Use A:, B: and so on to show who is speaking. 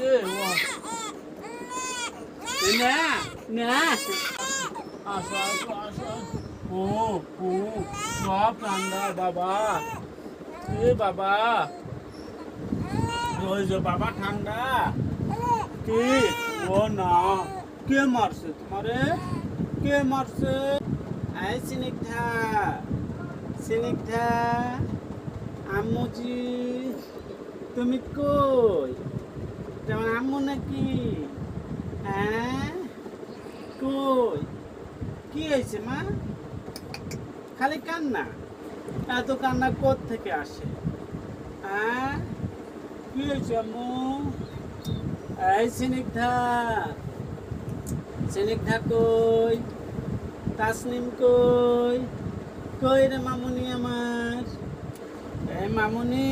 A: রে না না আসো আসো আসো ও ও সব ঠান্ডা বাবা এ বাবা ওই যে বাবা ঠান্ডা কি ও না কে মারছে তোমারে কে মারছে আই স্নিগ্ধা স্নিগ্ধা আম্মুজি তুমি কই তোমার আম্মু নাকি হ্যাঁ কই কি হয়েছে মা খালি কান্না এত কান্না কোথ থেকে আসে হ্যাঁ কি হয়েছে আম্মু এই স্নিগ্ধা স্নিগ্ধা কই তাসনিম কই কই রে মামুনি আমার এই মামুনি